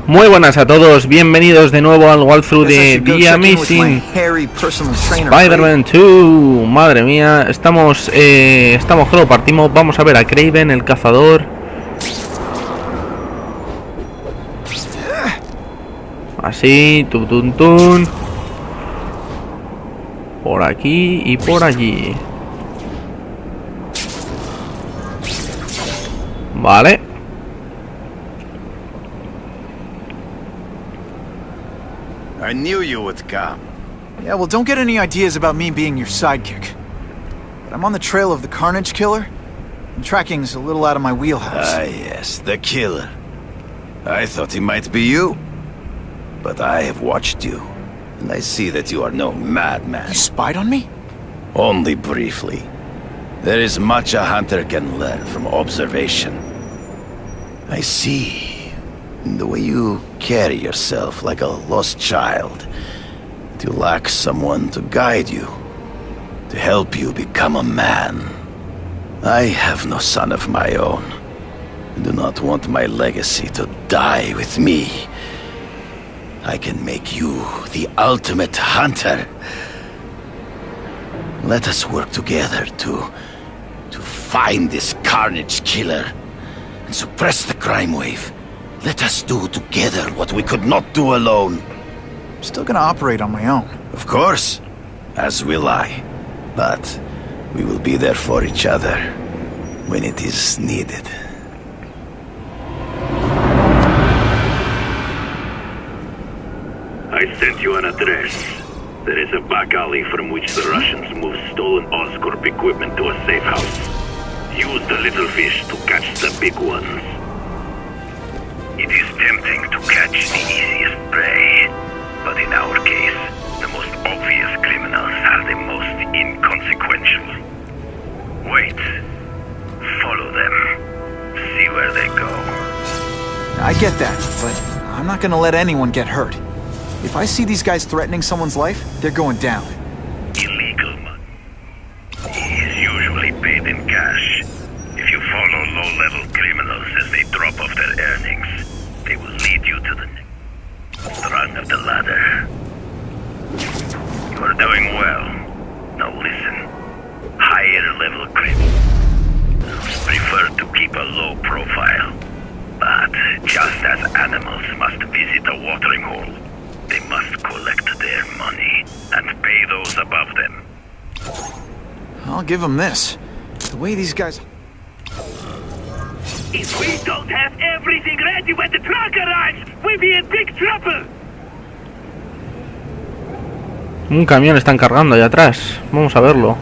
Muy buenas a todos, bienvenidos de nuevo al walkthrough de The Amazing Spiderman 2. Madre mía, estamos que lo partimos. Vamos a ver a Kraven, el cazador. Así, tun. Por aquí y por allí. Vale. I knew you would come. Yeah, well, don't get any ideas about me being your sidekick. But I'm on the trail of the Carnage Killer, and tracking's a little out of my wheelhouse. Ah, yes, the killer. I thought he might be you. But I have watched you, and I see that you are no madman. You spied on me? Only briefly. There is much a hunter can learn from observation. I see. The way you carry yourself like a lost child, that you lack someone to guide you, to help you become a man. I have no son of my own. I do not want my legacy to die with me. I can make you the ultimate hunter. Let us work together to find this Carnage Killer and suppress the crime wave. Let us do together what we could not do alone. I'm still gonna operate on my own. Of course, as will I. But we will be there for each other when it is needed. I sent you an address. There is a back alley from which the Russians move stolen Oscorp equipment to a safe house. Use the little fish to catch the big ones. It is tempting to catch the easiest prey, but in our case, the most obvious criminals are the most inconsequential. Wait. Follow them. See where they go. I get that, but I'm not gonna let anyone get hurt. If I see these guys threatening someone's life, they're going down. Illegal money is usually paid in cash. If you follow low-level criminals as they drop off their earnings, they will lead you to the next rung of the ladder. You are doing well. Now listen. Higher-level criminals prefer to keep a low profile. But just as animals must visit a watering hole, they must collect their money and pay those above them. I'll give them this. The way these guys... If we don't have everything ready when the truck arrives, we'll be in big trouble. Un camión están cargando allá atrás. Vamos a verlo.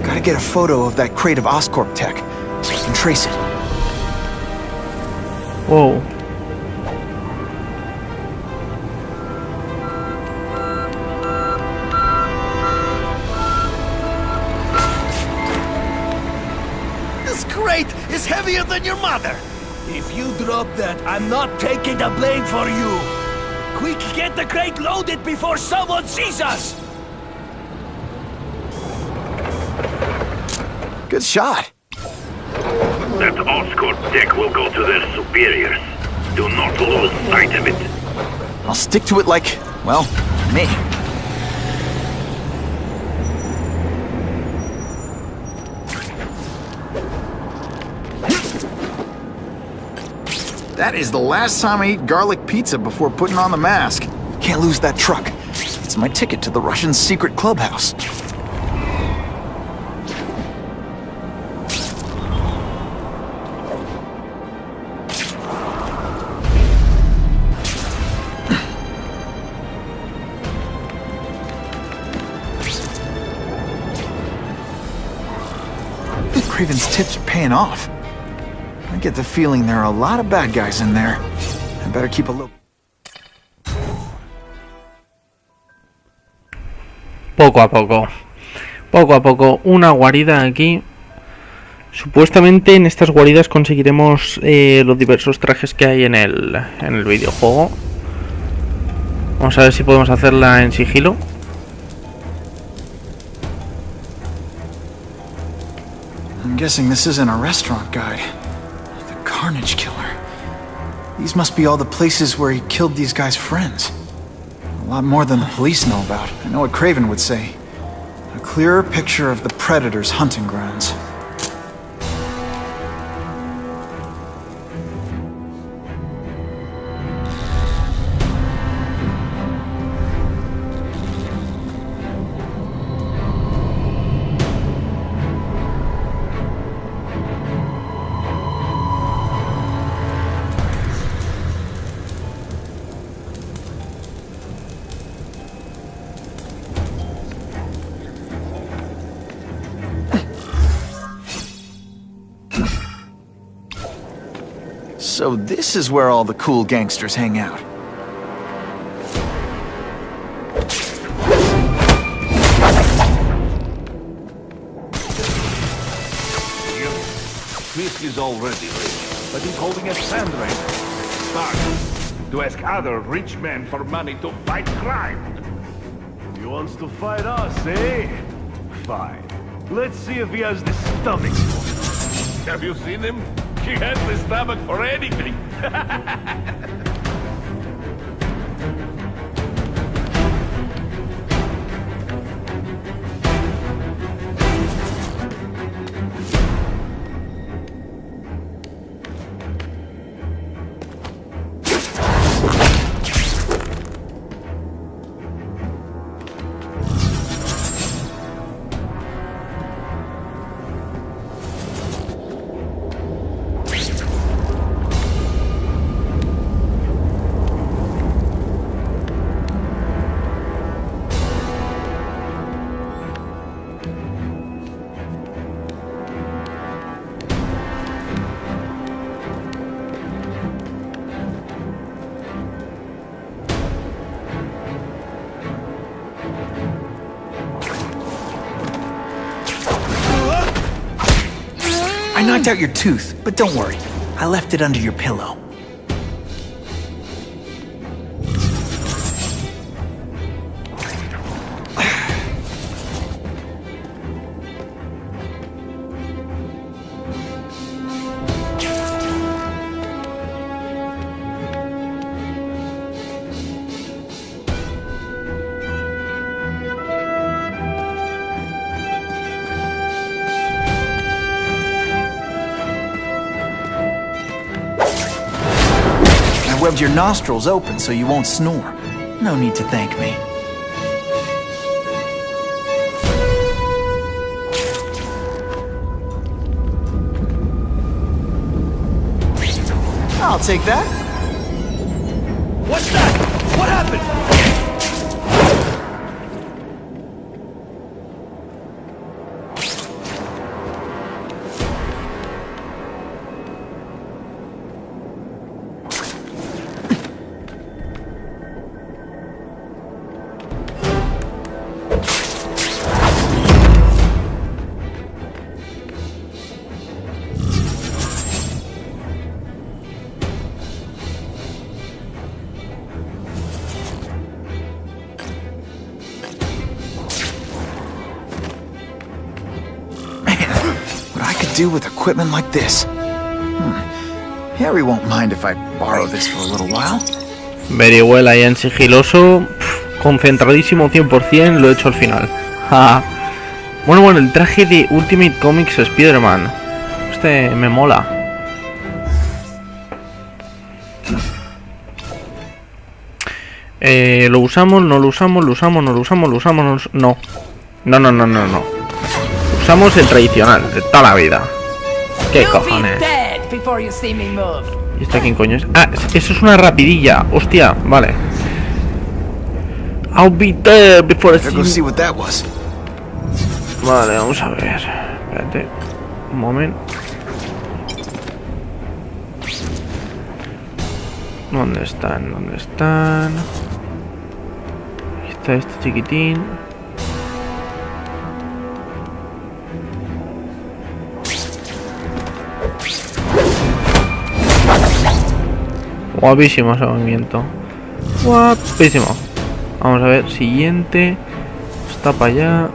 Gotta get a photo of that crate of Oscorp tech, so I can trace it. Wow. Is heavier than your mother. If you drop that, I'm not taking the blame for you. Quick, get the crate loaded before someone sees us. Good shot. That Oscorp deck will go to their superiors. Do not lose sight of it. I'll stick to it like, well, me. That is the last time I ate garlic pizza before putting on the mask. Can't lose that truck. It's my ticket to the Russian secret clubhouse. Craven's tips are paying off. I get the feeling there are a lot of bad guys in there. I better keep a look. Poco a poco, una guarida aquí. Supuestamente en estas guaridas conseguiremos los diversos trajes que hay en el videojuego. Vamos a ver si podemos hacerla en sigilo. I'm guessing this isn't a restaurant guide. The Carnage Killer. These must be all the places where he killed these guys' friends. A lot more than the police know about. I know what Craven would say. A clearer picture of the Predator's hunting grounds. So this is where all the cool gangsters hang out. This is already rich, but he's holding a sand race. Start to ask other rich men for money to fight crime. He wants to fight us, eh? Fine. Let's see if he has the stomach. Have you seen him? He has the stomach for anything. I knocked out your tooth, but don't worry. I left it under your pillow. I webbed your nostrils open so you won't snore. No need to thank me. I'll take that. What's that? What happened? Do with equipment like this. Harry won't mind if I borrow this for a little while. Very well ahí en sigiloso, concentradísimo 100%, lo he hecho al final. Bueno, el traje de Ultimate Comics Spiderman. Este me mola. Lo usamos, no lo usamos, lo usamos, no lo usamos, lo usamos, no. No. Usamos el tradicional de toda la vida. ¿Qué cojones? ¿Y esta quién coño es? Ah, eso es una rapidilla. Hostia, vale. I'll be dead before I see what that was. Vale, vamos a ver. Espérate. Un momento. ¿Dónde están? ¿Dónde están? Aquí está este chiquitín. Guapísimo ese movimiento. Guapísimo. Vamos a ver, siguiente. Está para allá.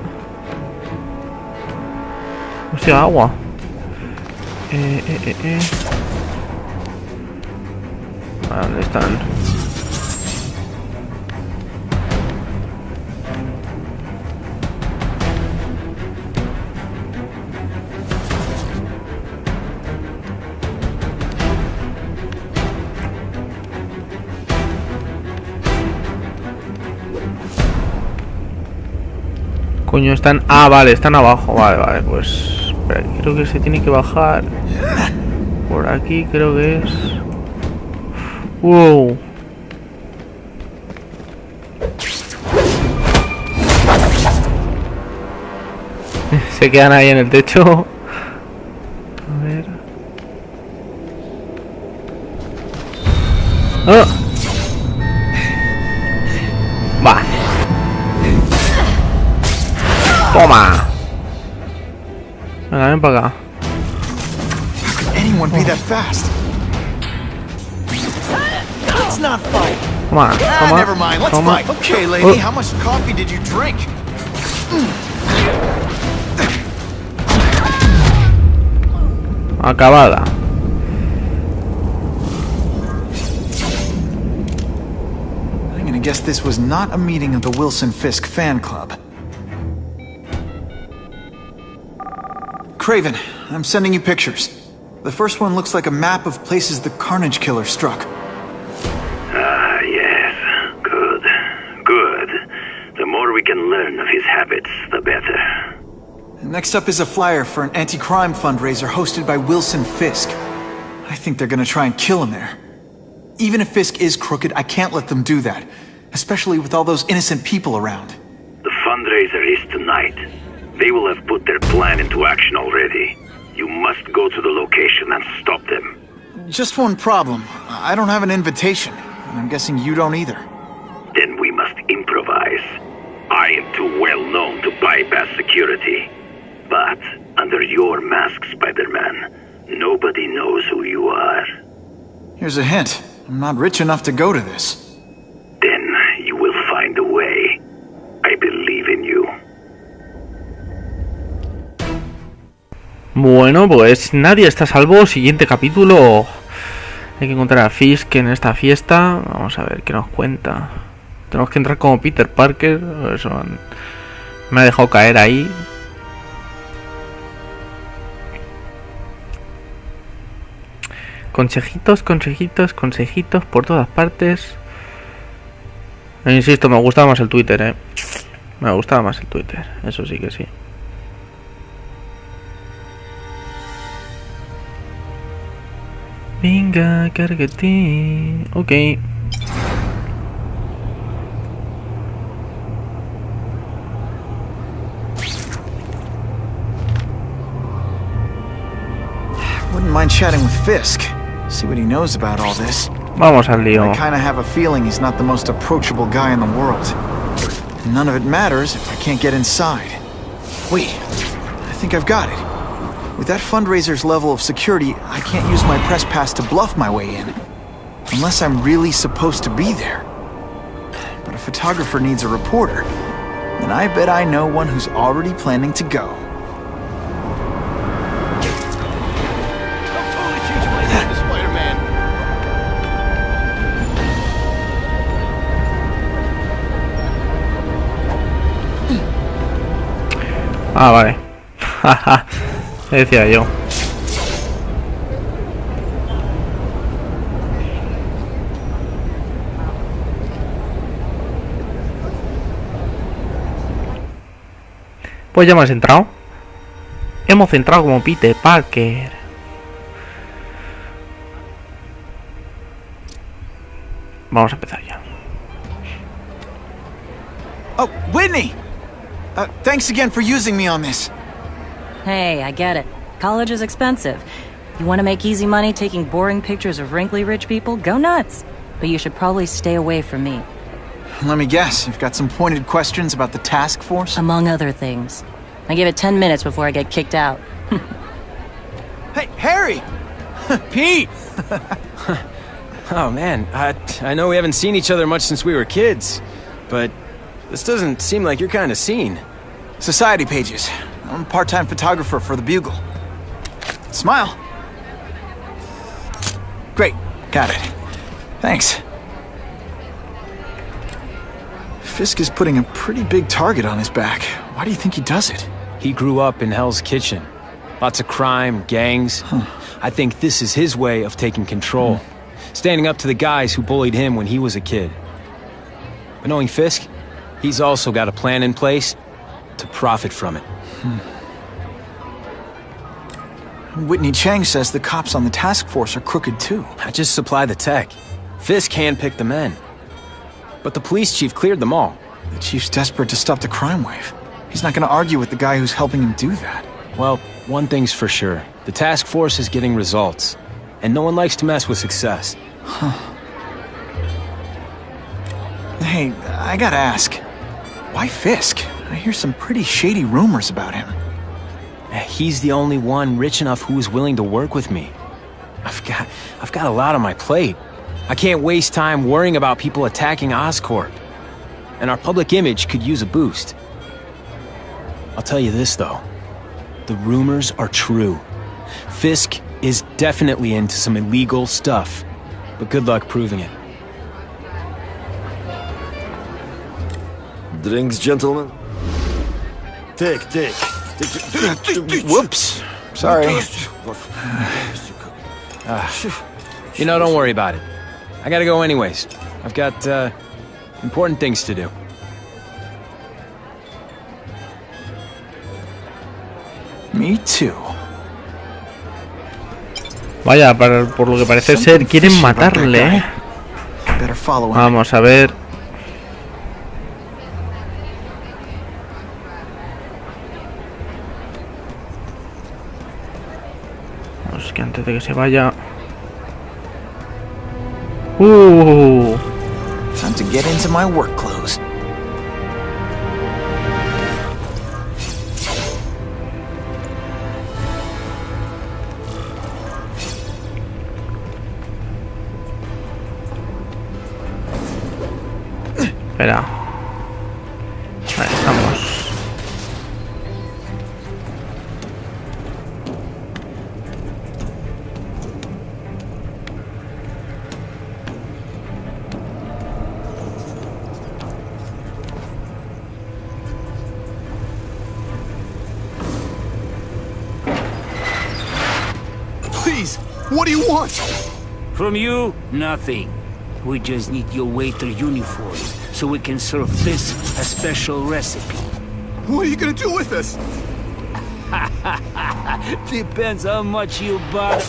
Hostia, agua. ¿Dónde están? Coño, están... Ah, vale, están abajo. Vale, pues... Espera, creo que se tiene que bajar. Por aquí creo que es... Wow. Se quedan ahí en el techo. A ver... ¡Oh! Va. Toma. Venga, ven para acá. Anyone be that fast? Let's not fight. Toma, toma, Never mind. Let's toma. fight. Okay, lady. How much coffee did you drink? Acabada. I'm gonna guess this was not a meeting of the Wilson Fisk fan club. Craven, I'm sending you pictures. The first one looks like a map of places the Carnage Killer struck. Ah, yes. Good. Good. The more we can learn of his habits, the better. Next up is a flyer for an anti-crime fundraiser hosted by Wilson Fisk. I think they're gonna try and kill him there. Even if Fisk is crooked, I can't let them do that. Especially with all those innocent people around. The fundraiser is tonight. They will have put their plan into action already. You must go to the location and stop them. Just one problem. I don't have an invitation, and I'm guessing you don't either. Then we must improvise. I am too well known to bypass security. But under your mask, Spider-Man, nobody knows who you are. Here's a hint. I'm not rich enough to go to this. Then you will find a way. I believe in you. Bueno, pues nadie está a salvo. Siguiente capítulo. Hay que encontrar a Fisk en esta fiesta. Vamos a ver qué nos cuenta. Tenemos que entrar como Peter Parker. Eso me ha dejado caer ahí. Consejitos, consejitos, consejitos por todas partes. Insisto, me gustaba más el Twitter, Me gustaba más el Twitter. Eso sí que sí. Venga, cárgate. Ok. Wouldn't mind chatting with Fisk. See what he knows about all this. Vamos al lío. I kinda have a feeling he's not the most approachable guy in the world. And none of it matters if I can't get inside. Wait, I think I've got it. With that fundraiser's level of security, I can't use my press pass to bluff my way in. Unless I'm really supposed to be there. But a photographer needs a reporter. And I bet I know one who's already planning to go. Ah, vale. Jaja. Decía yo. Pues ya hemos entrado. Hemos entrado como Peter Parker. Vamos a empezar ya. Oh, Whitney! Thanks again for using me on this. Hey, I get it. College is expensive. You want to make easy money taking boring pictures of wrinkly rich people? Go nuts. But you should probably stay away from me. Let me guess, you've got some pointed questions about the task force? Among other things. I give it 10 minutes before I get kicked out. Hey, Harry! Pete! Oh man, I know we haven't seen each other much since we were kids, but this doesn't seem like your kind of scene. Society pages. I'm a part-time photographer for the Bugle. Smile. Great, got it. Thanks. Fisk is putting a pretty big target on his back. Why do you think he does it? He grew up in Hell's Kitchen. Lots of crime, gangs. I think this is his way of taking control. Standing up to the guys who bullied him when he was a kid. But knowing Fisk, he's also got a plan in place to profit from it. Whitney Chang says the cops on the task force are crooked too. I just supply the tech. Fisk handpicked the men. But the police chief cleared them all. The chief's desperate to stop the crime wave. He's not gonna argue with the guy who's helping him do that. Well, one thing's for sure. The task force is getting results. And no one likes to mess with success. Hey, I gotta ask. Why Fisk? I hear some pretty shady rumors about him. He's the only one rich enough who is willing to work with me. I've got a lot on my plate. I can't waste time worrying about people attacking Oscorp. And our public image could use a boost. I'll tell you this, though. The rumors are true. Fisk is definitely into some illegal stuff. But good luck proving it. Drinks, gentlemen? Take. Whoops. Sorry. Don't worry about it. I gotta go anyways. I've got, important things to do. Me too. Vaya, por lo que parece ser, quieren matarle, ¿eh? Vamos a ver. Vamos, que antes de que se vaya... Time to get into my work clothes. Espera. Ahí estamos. Please, what do you want? From you, nothing. We just need your waiter uniform so we can serve this a special recipe. What are you gonna do with this? Depends how much you bought.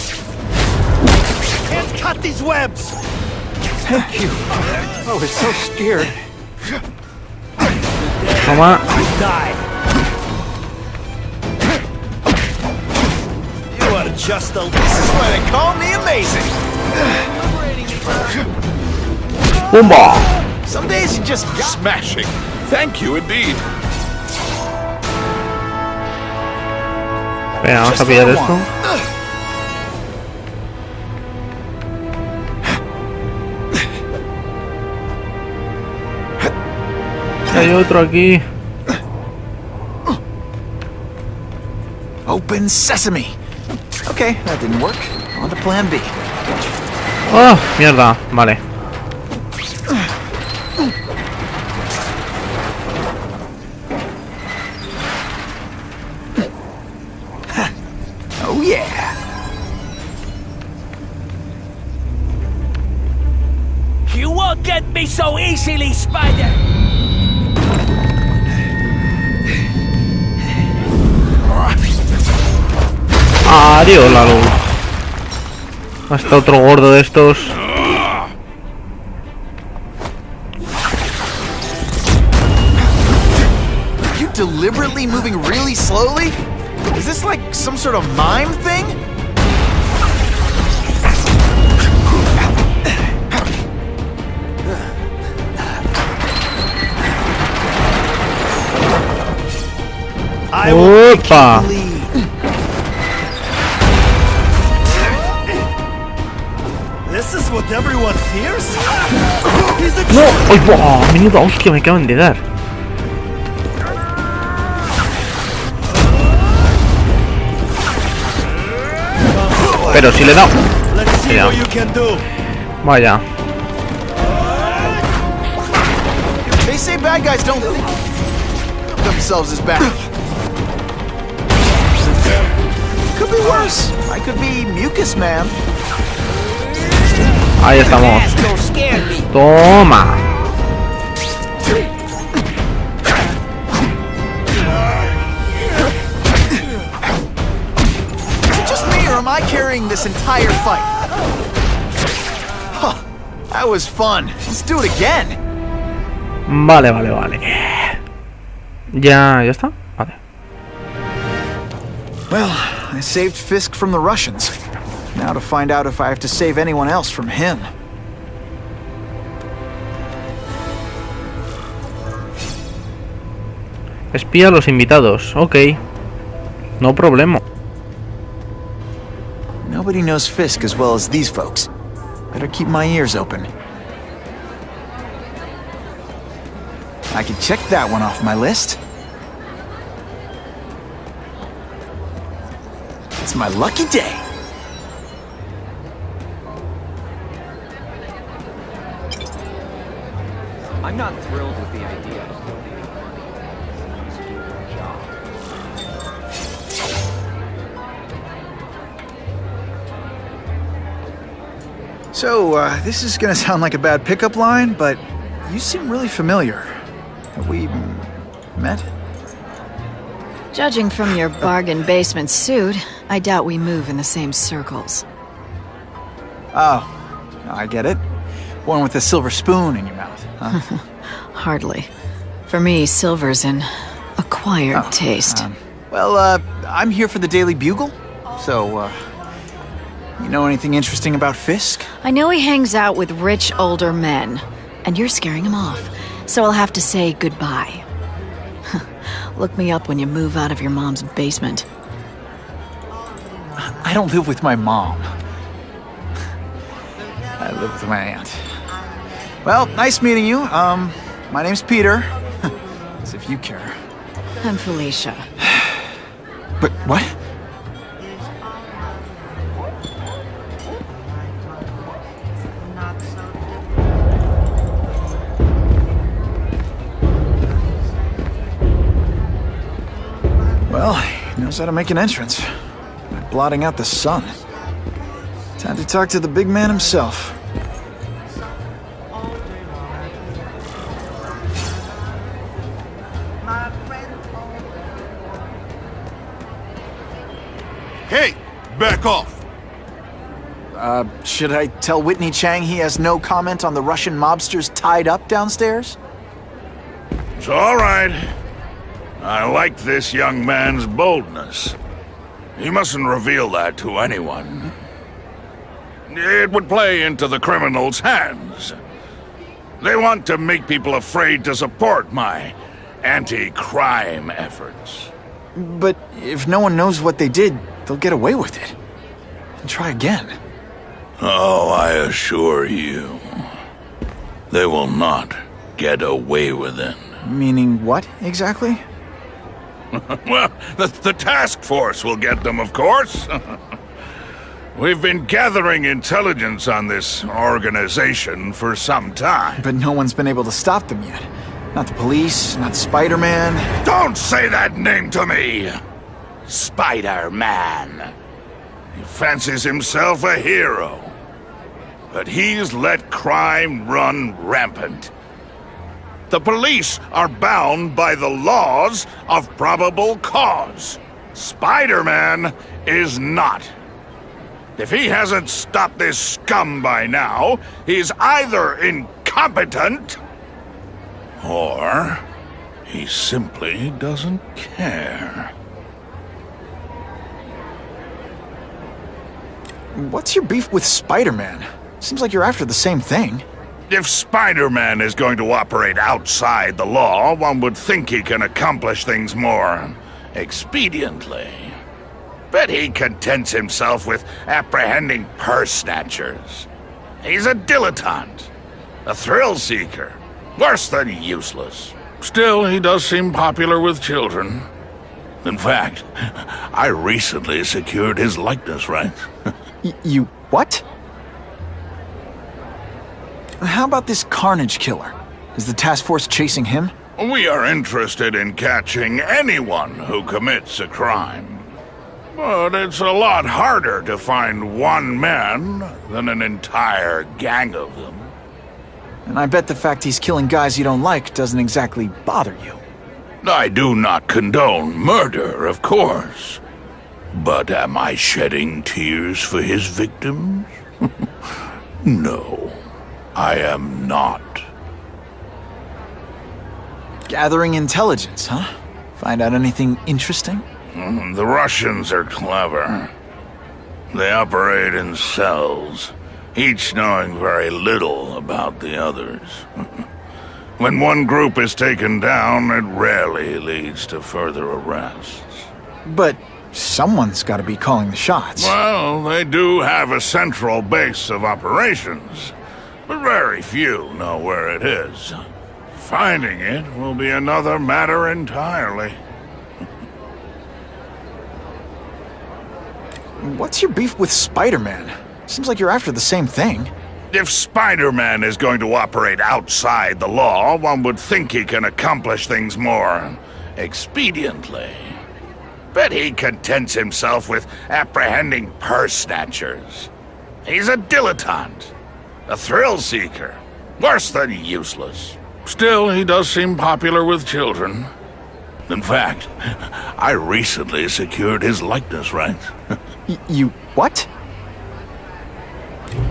Can't cut these webs! Thank you. I was so scared. Toma. Die. You are just a... This is why they call me amazing! ¡Pumba! Some days you just smashing. Thank you indeed. Venga, vamos a pillar esto. Hay otro aquí. Open sesame. Okay, that didn't work. On to plan B. ¡Oh! Mierda, vale. Oh yeah. You won't get me so easily, Spider! Adiós, la luz. Hasta otro gordo de estos. You deliberately moving really slowly? Is this like some sort of mime thing? Opa. This is what everyone fears? No, ¡ay, buah! Menuda hostia me acaban de dar. Pero si le he dado. Let's see what you can do. Vaya. They say bad guys don't think themselves as bad. Could be worse. I could be Mucus Man. Ahí estamos. Toma. Is it just me, or am I carrying this entire fight? Huh, that was fun. Let's do it again. Vale. ¿Ya está? Vale. Well, I saved Fisk from the Russians. Now to find out if I have to save anyone else from him. Espía a los invitados. Ok. No problema. Nobody knows Fisk as well as these folks. Better keep my ears open. I can check that one off my list. It's my lucky day. I'm not thrilled with the idea of building an army. So, this is gonna sound like a bad pickup line, but you seem really familiar. Have we met? Judging from your bargain basement suit, I doubt we move in the same circles. Oh, I get it. One with a silver spoon in your mouth, huh? Hardly. For me, silver's an acquired taste. I'm here for the Daily Bugle. So, you know anything interesting about Fisk? I know he hangs out with rich older men, and you're scaring him off. So I'll have to say goodbye. Look me up when you move out of your mom's basement. I don't live with my mom. I live with my aunt. Well, nice meeting you. My name's Peter. As if you care. I'm Felicia. But what? Well, he knows how to make an entrance by blotting out the sun. Time to talk to the big man himself. Hey, back off. Should I tell Whitney Chang he has no comment on the Russian mobsters tied up downstairs? It's all right. I like this young man's boldness. He mustn't reveal that to anyone. It would play into the criminals' hands. They want to make people afraid to support my anti-crime efforts. But if no one knows what they did, they'll get away with it. And try again. Oh, I assure you, they will not get away with it. Meaning what, exactly? Well, the task force will get them, of course. We've been gathering intelligence on this organization for some time. But no one's been able to stop them yet. Not the police, not Spiderman. Don't say that name to me! Spider-Man. He fancies himself a hero. But he's let crime run rampant. The police are bound by the laws of probable cause. Spider-Man is not. If he hasn't stopped this scum by now, he's either incompetent or he simply doesn't care. What's your beef with Spider-Man? Seems like you're after the same thing. If Spider-Man is going to operate outside the law, one would think he can accomplish things more expediently. But he contents himself with apprehending purse snatchers. He's a dilettante, a thrill-seeker, worse than useless. Still, he does seem popular with children. In fact, I recently secured his likeness rights. You what? How about this Carnage Killer? Is the task force chasing him? We are interested in catching anyone who commits a crime. But it's a lot harder to find one man than an entire gang of them. And I bet the fact he's killing guys you don't like doesn't exactly bother you. I do not condone murder, of course. But am I shedding tears for his victims? No, I am not. Gathering intelligence, huh? Find out anything interesting? The Russians are clever. They operate in cells, each knowing very little about the others. When one group is taken down, it rarely leads to further arrests. But someone's got to be calling the shots. Well, they do have a central base of operations, but very few know where it is. Finding it will be another matter entirely. What's your beef with Spider-Man? Seems like you're after the same thing. If Spider-Man is going to operate outside the law, one would think he can accomplish things more expediently. But he contents himself with apprehending purse snatchers. He's a dilettante, a thrill-seeker, worse than useless. Still, he does seem popular with children. In fact, I recently secured his likeness rights. You what?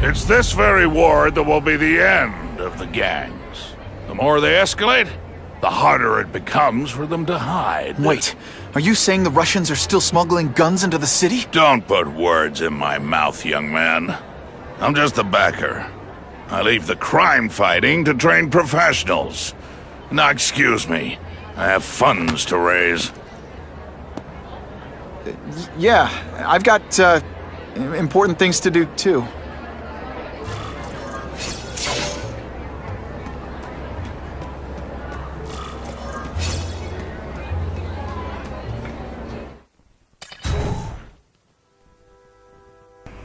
It's this very war that will be the end of the gangs. The more they escalate, the harder it becomes for them to hide. Wait, are you saying the Russians are still smuggling guns into the city? Don't put words in my mouth, young man. I'm just a backer. I leave the crime fighting to trained professionals. Now, excuse me. I have funds to raise. Yeah, I've got, important things to do, too.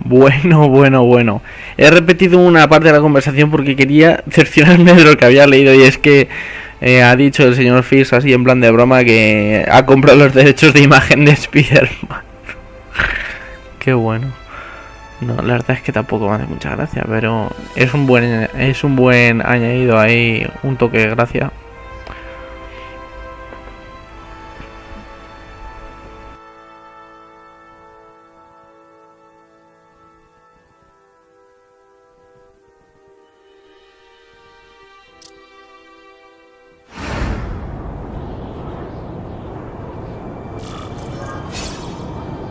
Bueno. He repetido una parte de la conversación porque quería cerciorarme de lo que había leído, y es que ha dicho el señor Fisk así en plan de broma que ha comprado los derechos de imagen de Spiderman. Qué bueno. No, la verdad es que tampoco me hace mucha gracia, pero es un buen añadido ahí, un toque de gracia.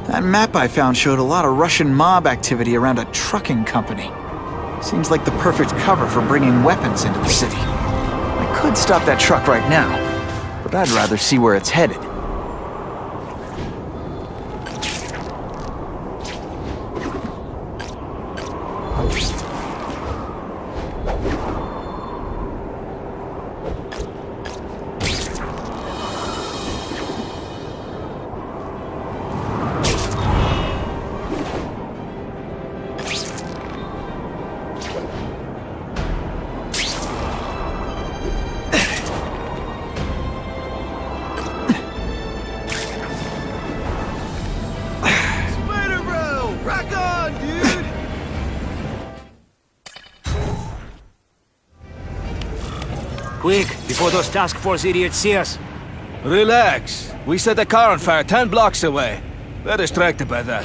That map I found showed a lot of Russian mob activity around a trucking company. Seems like the perfect cover for bringing weapons into the city. I could stop that truck right now, but I'd rather see where it's headed. Quick, before those task force idiots see us. Relax. We set a car on fire 10 blocks away. They're distracted by that.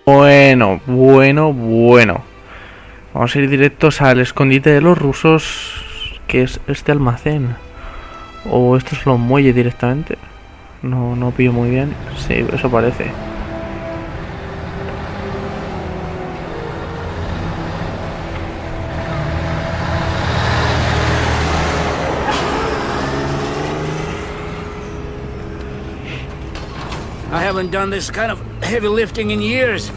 Bueno. Vamos a ir directos al escondite de los rusos, que es este almacén. O esto es los muelles directamente. No pillo muy bien. Sí, eso parece. I haven't done this kind of heavy lifting in years.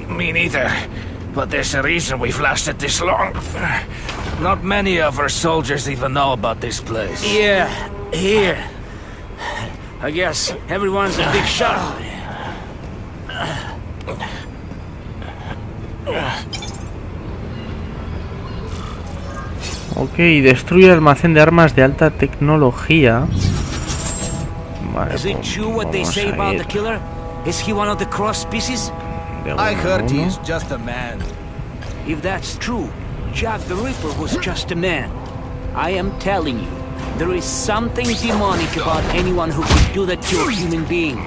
Me neither. But there's a reason we've lasted this long. Not many of our soldiers even know about this place. Yeah, here. I guess everyone's a big shot. Ok, destruye el almacén de armas de alta tecnología. Vale, Is it true what they say about the killer? Is he one of the cross species? I heard he's just a man. If that's true, Jack the Ripper was just a man. I am telling you, there is something demonic about anyone who could do that to a human being.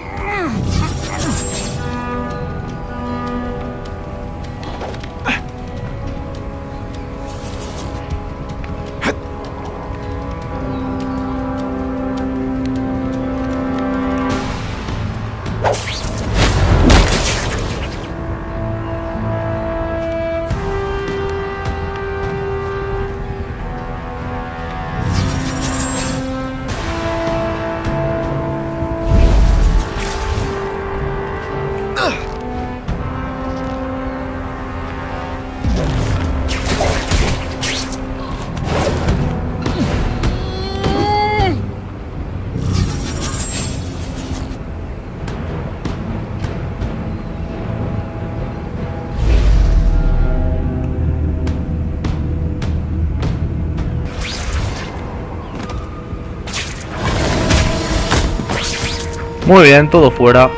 Muy bien, todo fuera.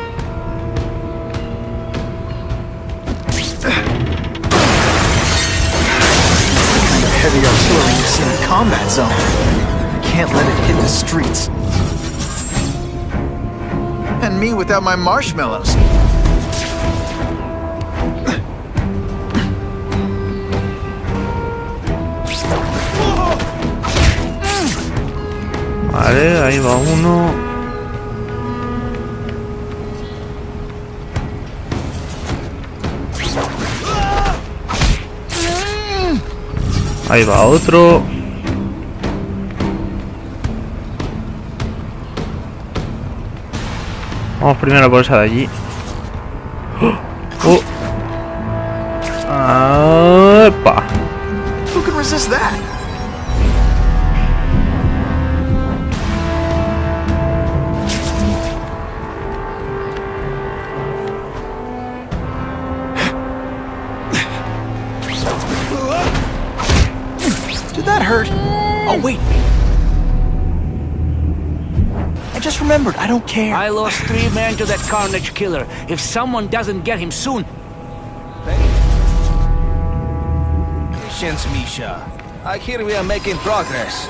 Heavy artillery is in the combat zone. I can't let it hit the streets. And me without my marshmallows. Vale, ahí va uno. Ahí va otro. Vamos primero por esa de allí. ¡Oh! ¡Epa! Who can resist that? Did that hurt? Oh, wait. I just remembered, I don't care. I lost 3 men to that carnage killer. If someone doesn't get him soon... Patience, Misha. I hear we are making progress.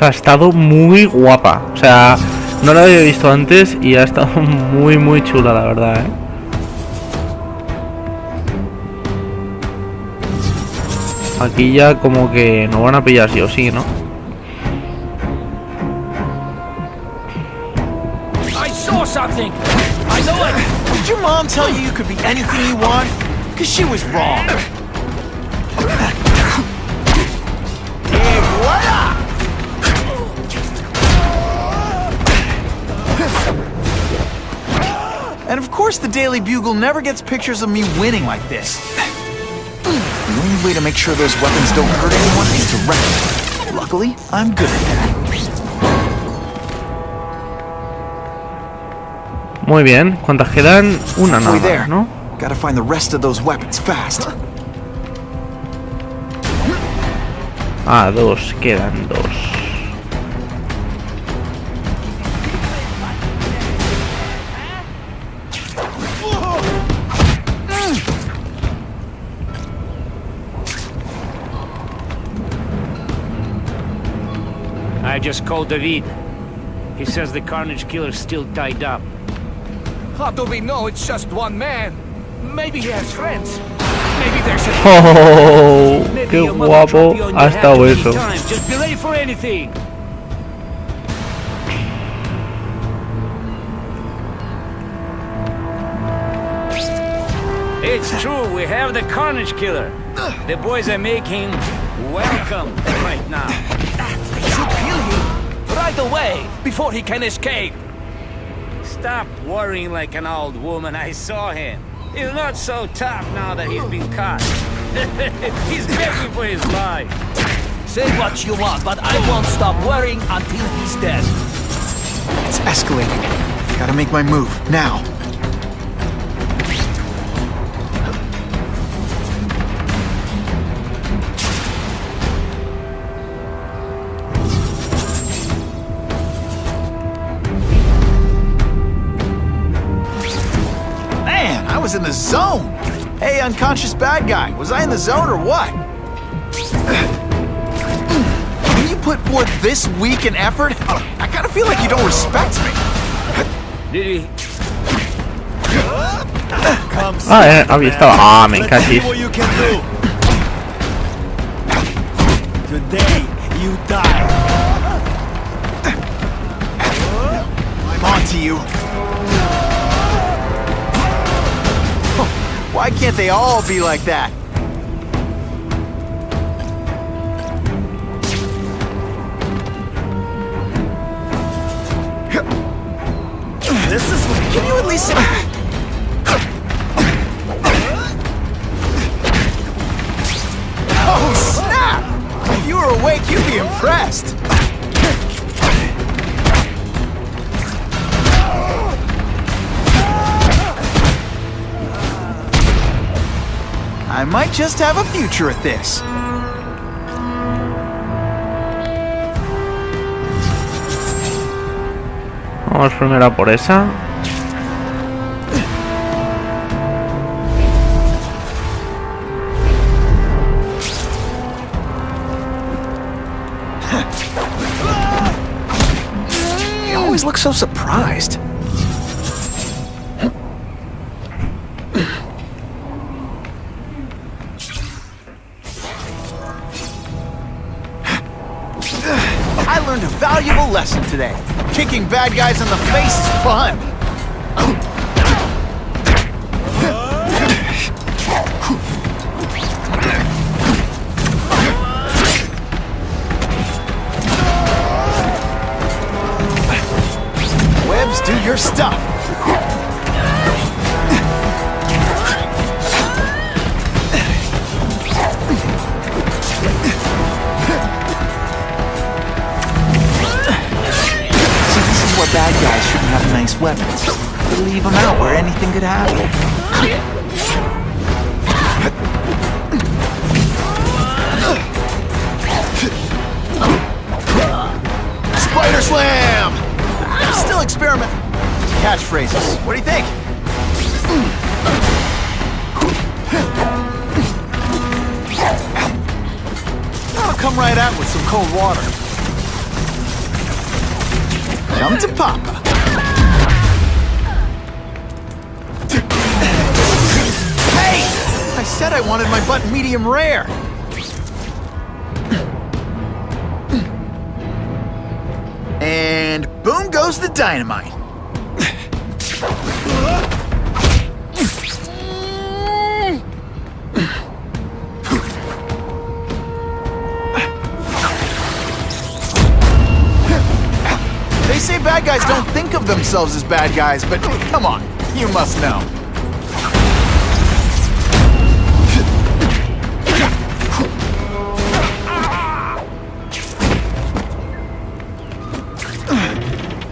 Ha estado muy guapa, o sea, no la había visto antes y ha estado muy chula, la verdad, ¿eh? Aquí ya como que nos van a pillar sí o sí, ¿no? I saw something. I know it. Did your mom tell you could be anything you want? Because she was wrong. And of course the Daily Bugle never gets pictures of me winning like this. The only way to make sure those weapons don't hurt anyone is to wreck them. Luckily, I'm good at that. Muy bien, ¿cuántas quedan? Una nada más, ¿no? Gotta find the rest of those weapons fast. Ah, 2, quedan 2. I just called David. He says the carnage killer's still tied up. How do we know it's just one man? Maybe he has friends. Maybe there's a... ¡Oh! ¡Qué guapo ha estado eso! Just be ready for anything. It's true, we have the carnage killer. The boys are making welcome right now. Should kill him right away before he can escape. Stop worrying like an old woman. I saw him. He's not so tough now that he's been caught. He's begging for his life. Say what you want, but I won't stop worrying until he's dead. It's escalating. Gotta make my move, now. Man, I was in the zone! Hey, unconscious bad guy, was I in the zone or what? Can you put forth this weak an effort? I kinda feel like you don't respect me. Did he? Había estado. Ah, me cachis. Today you die. I'm on to you. Why can't they all be like that? This is... Can you at least... Oh, snap! If you were awake, you'd be impressed. I might just have a future at this. Vamos primero a por esa. You always look so surprised. I learned a valuable lesson today. Kicking bad guys in the face is fun. Webs, do your stuff. Bad guys shouldn't have nice weapons. They leave them out where anything could happen. Spider Slam! I'm still experimenting. Catchphrases. What do you think? I'll come right out with some cold water. Come to Papa. Hey! I said I wanted my butt medium rare. And boom goes the dynamite. They say bad guys don't think of themselves as bad guys, but come on, you must know.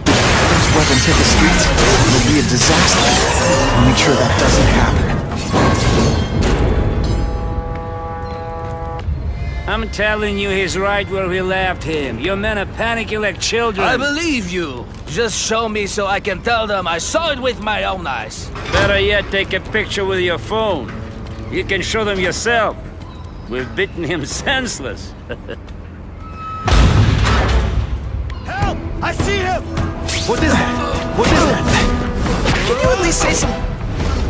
Those weapons hit the streets, it'll be a disaster. I'll make sure that doesn't happen. I'm telling you, he's right where we left him. Your men are panicking like children. I believe you. Just show me so I can tell them I saw it with my own eyes. Better yet, take a picture with your phone. You can show them yourself. We've beaten him senseless. Help! I see him! What is that? What is that? Can you at least say some...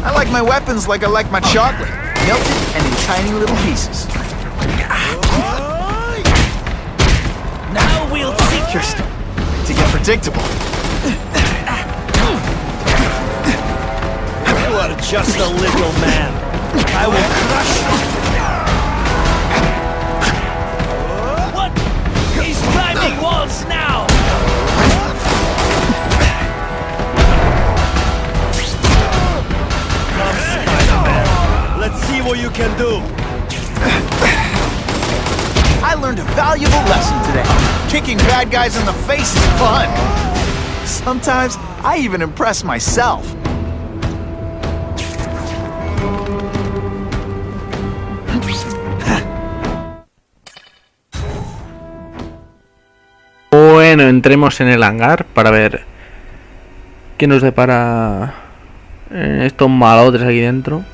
I like my weapons like I like my chocolate. Melted and in tiny little pieces. Now we'll see. You're to get predictable. You are just a little man. I will crush you. I learned a valuable lesson today. Kicking bad guys in the face is fun. Sometimes I even impress myself. Bueno, entremos en el hangar para ver qué nos depara estos malotes aquí dentro.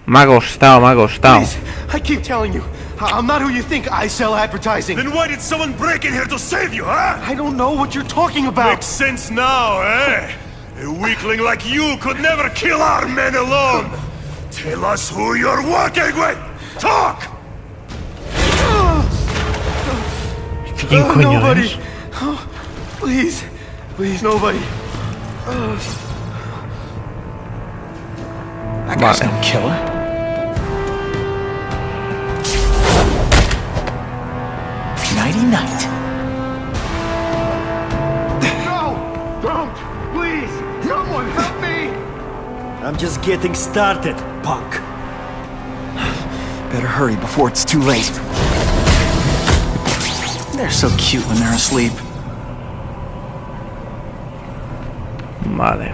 Magos, magos. Please, I keep telling you, I'm not who you think. I sell advertising. Then why did someone break in here to save you, huh? I don't know what you're talking about. Makes sense now, eh? A weakling like you could never kill our men alone. Tell us who you're working with. Talk! Nobody. Oh, please, nobody. That guy's no killer. Nighty-night. No! Don't! Please! Someone help me! I'm just getting started, punk. Better hurry before it's too late. They're so cute when they're asleep. Vale.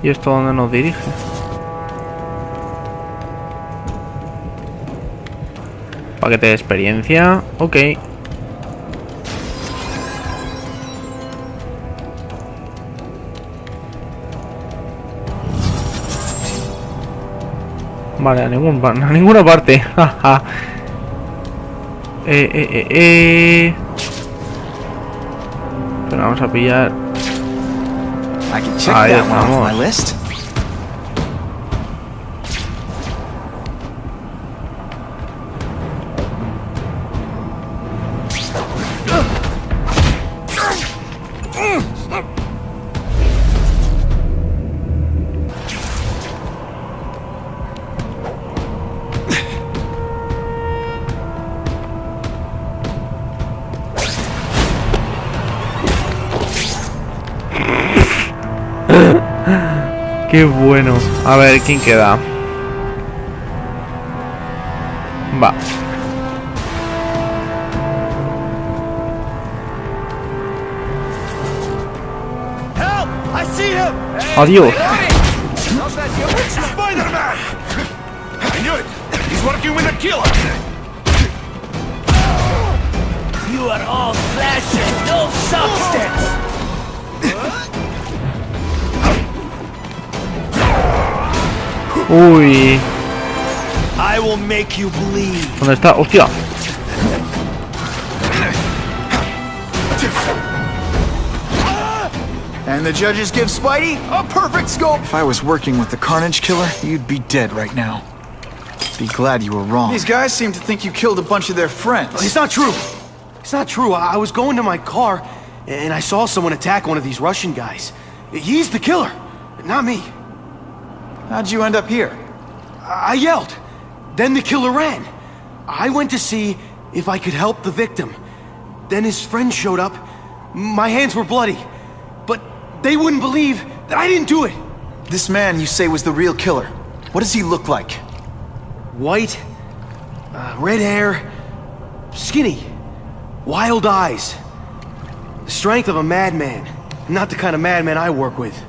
¿Y esto dónde nos dirige? Paquete de experiencia. Ok. Vale, a ninguna parte. Pero vamos a pillar. Ahí estamos. Qué bueno. A ver, ¿quién queda? Va. Adiós. Spiderman! I knew it! He's working with a killer! You are all flesh and no substance! Uy. I will make you bleed. ¿Dónde está? ¡Hostia! And the judges give Spidey a perfect scope. If I was working with the Carnage Killer, you'd be dead right now. Be glad you were wrong. These guys seem to think you killed a bunch of their friends. It's not true. It's not true. I was going to my car, and I saw someone attack one of these Russian guys. He's the killer, not me. How'd you end up here? I yelled. Then the killer ran. I went to see if I could help the victim. Then his friends showed up. My hands were bloody. But they wouldn't believe that I didn't do it. This man you say was the real killer. What does he look like? White, red hair, skinny, wild eyes. The strength of a madman. Not the kind of madman I work with.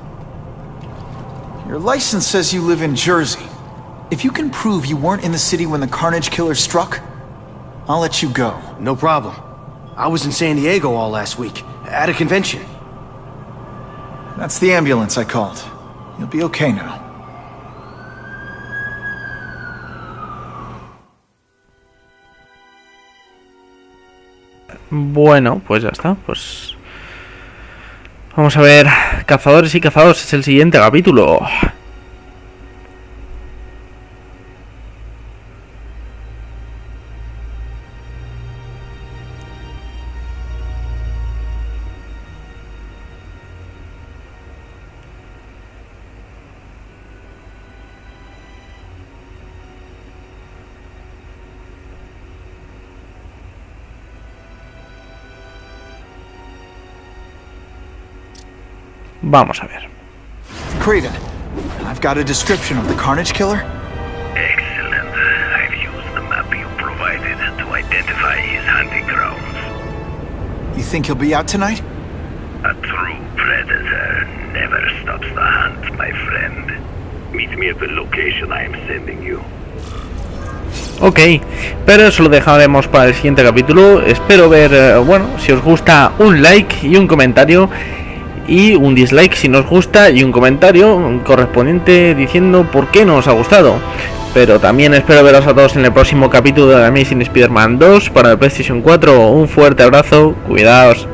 Your license says you live in Jersey. If you can prove you weren't in the city when the Carnage Killer struck, I'll let you go. No problem. I was in San Diego all last week, at a convention. That's the ambulance I called. You'll be okay now. Bueno, pues ya está. Pues vamos a ver. Cazadores y cazados es el siguiente capítulo. Vamos a ver. Craven, I've got a description of the Carnage Killer. Excellent. hunting grounds. You think he'll be out tonight? A true predator never stops the hunt, my friend. Meet me at the location I am sending you. Ok, pero eso lo dejaremos para el siguiente capítulo. Espero ver, bueno, si os gusta, un like y un comentario, y un dislike si no os gusta, y un comentario correspondiente diciendo por qué no os ha gustado. Pero también espero veros a todos en el próximo capítulo de Amazing Spider-Man 2 para el PlayStation 4. Un fuerte abrazo, cuidaos.